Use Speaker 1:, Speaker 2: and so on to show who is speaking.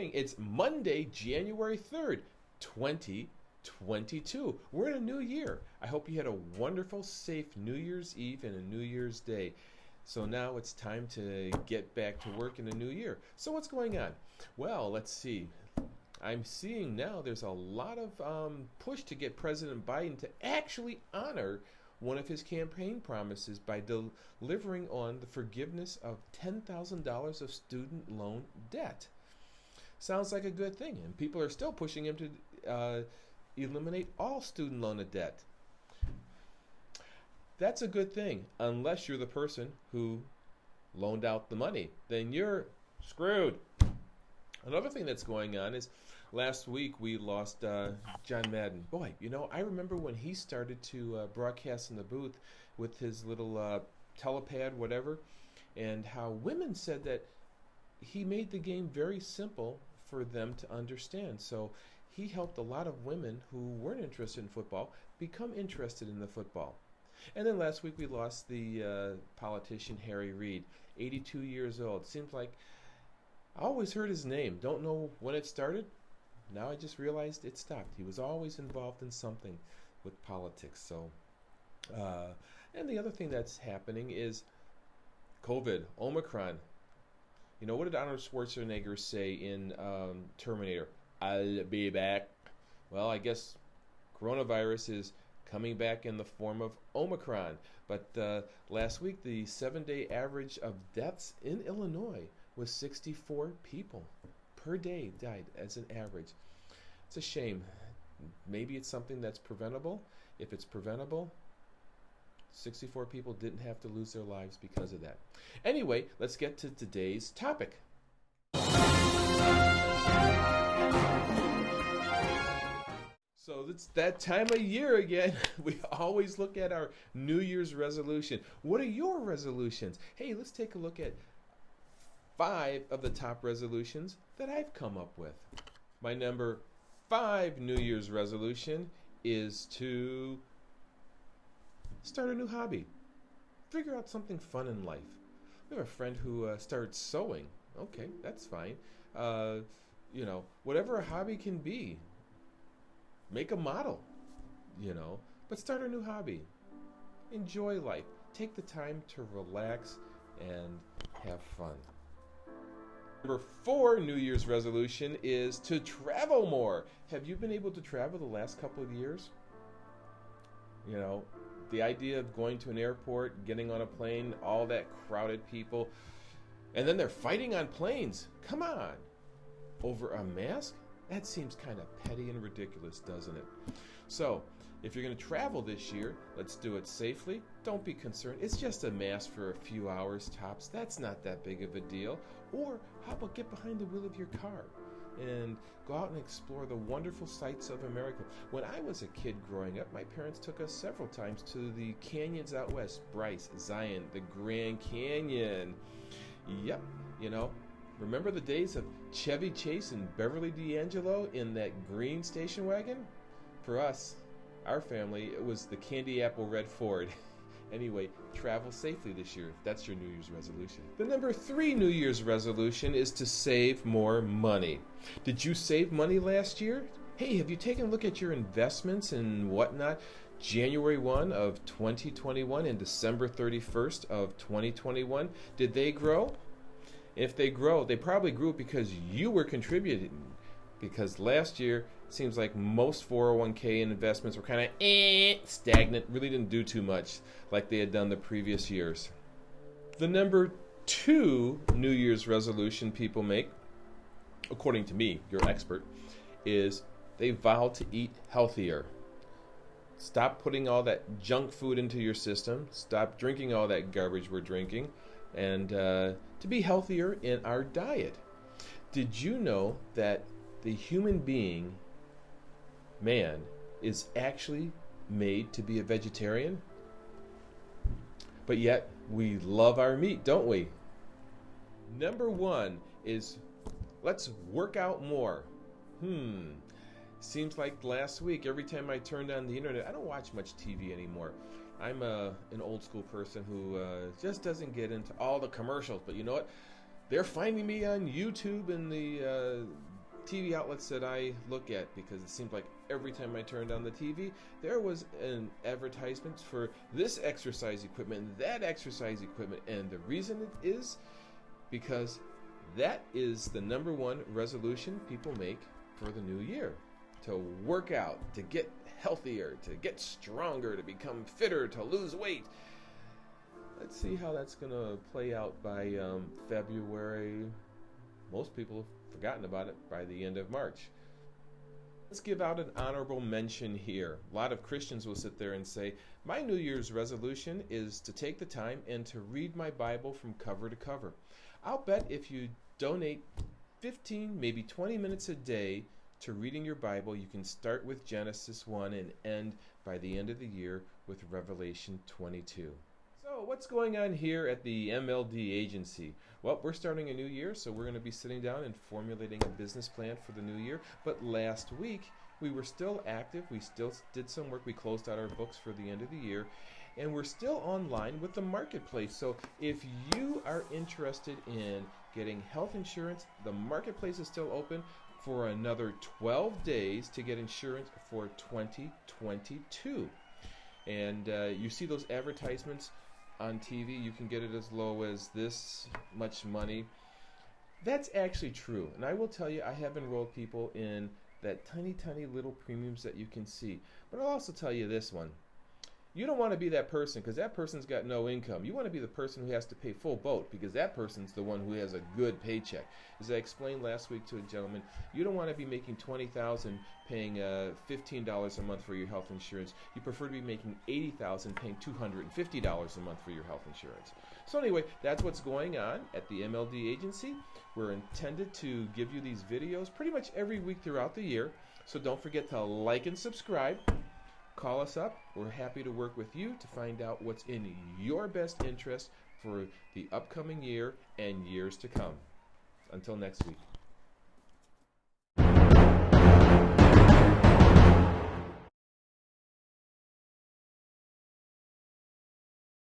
Speaker 1: morning. It's Monday, January 3rd, 2022. We're in a new year. I hope you had a wonderful, safe New Year's Eve and a New Year's Day. So now it's time to get back to work in the new year. So what's going on? Well, let's see. I'm seeing now there's a lot of push to get President Biden to actually honor one of his campaign promises by delivering on the forgiveness of $10,000 of student loan debt. Sounds like a good thing, and people are still pushing him to eliminate all student loan debt. That's a good thing, unless you're the person who loaned out the money. Then you're screwed. Another thing that's going on is last week we lost John Madden. Boy, you know, I remember when he started to broadcast in the booth with his little telepad, whatever, and how women said that he made the game very simple for them to understand. So he helped a lot of women who weren't interested in football become interested in the football. And then last week we lost the politician Harry Reid, 82 years old. Seems like I always heard his name. Don't know when it started. Now I just realized it stopped. He was always involved in something with politics. So, and the other thing that's happening is COVID, Omicron. You know, what did Arnold Schwarzenegger say in Terminator? I'll be back. Well, I guess coronavirus is coming back in the form of Omicron. But last week, the 7-day average of deaths in Illinois was 64 people per day died as an average. It's a shame. Maybe it's something that's preventable. If it's preventable, 64 people didn't have to lose their lives because of that. Anyway, let's get to today's topic. So it's that time of year again. We always look at our New Year's resolution. What are your resolutions? Hey, let's take a look at 5 of the top resolutions that I've come up with. My number 5 New Year's resolution is to start a new hobby. Figure out something fun in life. We have a friend who started sewing. Okay, that's fine. You know, whatever a hobby can be. Make a model, you know, but start a new hobby. Enjoy life. Take the time to relax and have fun. Number 4 New Year's resolution is to travel more. Have you been able to travel the last couple of years? You know, the idea of going to an airport, getting on a plane, all that crowded people, and then they're fighting on planes. Come on. Over a mask? That seems kind of petty and ridiculous, doesn't it? So, if you're going to travel this year, let's do it safely. Don't be concerned. It's just a mask for a few hours tops. That's not that big of a deal. Or how about get behind the wheel of your car and go out and explore the wonderful sights of America. When I was a kid growing up, my parents took us several times to the canyons out west. Bryce, Zion, the Grand Canyon. Yep, you know. Remember the days of Chevy Chase and Beverly D'Angelo in that green station wagon? For us, our family, it was the Candy Apple Red Ford. Anyway, travel safely this year. That's your New Year's resolution. The number 3 New Year's resolution is to save more money. Did you save money last year? Hey, have you taken a look at your investments and whatnot? January 1 of 2021 and December 31st of 2021, did they grow? If they grow, they probably grew because you were contributing. Because last year, it seems like most 401k investments were kind of stagnant, really didn't do too much like they had done the previous years. The number 2 New Year's resolution people make, according to me, your expert, is they vow to eat healthier. Stop putting all that junk food into your system. Stop drinking all that garbage we're drinking. And to be healthier in our diet. Did you know that the human being, man, is actually made to be a vegetarian? But yet, we love our meat, don't we? Number 1 is let's work out more. Seems like last week, every time I turned on the internet, I don't watch much TV anymore. I'm an old school person who just doesn't get into all the commercials. But you know what? They're finding me on YouTube and the TV outlets that I look at, because it seems like every time I turned on the TV, there was an advertisement for this exercise equipment and that exercise equipment. And the reason it is because that is the number one resolution people make for the new year. To work out, to get healthier, to get stronger, to become fitter, to lose weight. Let's see how that's going to play out by February. Most people have forgotten about it by the end of March. Let's give out an honorable mention here. A lot of Christians will sit there and say, my New Year's resolution is to take the time and to read my Bible from cover to cover. I'll bet if you donate 15, maybe 20 minutes a day to reading your Bible, you can start with Genesis 1 and end by the end of the year with Revelation 22. So what's going on here at the MLD Agency? Well, we're starting a new year, so we're going to be sitting down and formulating a business plan for the new year. But last week, we were still active. We still did some work. We closed out our books for the end of the year. And we're still online with the marketplace. So if you are interested in getting health insurance, the marketplace is still open for another 12 days to get insurance for 2022. And you see those advertisements on TV. You can get it as low as this much money. That's actually true. And I will tell you, I have enrolled people in that tiny, tiny little premiums that you can see. But I'll also tell you this one. You don't want to be that person, because that person's got no income. You want to be the person who has to pay full boat, because that person's the one who has a good paycheck. As I explained last week to a gentleman, you don't want to be making $20,000 paying $15 a month for your health insurance. You prefer to be making $80,000 paying $250 a month for your health insurance. So anyway, that's what's going on at the MLD Agency. We're intended to give you these videos pretty much every week throughout the year. So don't forget to like and subscribe. Call us up. We're happy to work with you to find out what's in your best interest for the upcoming year and years to come. Until next week.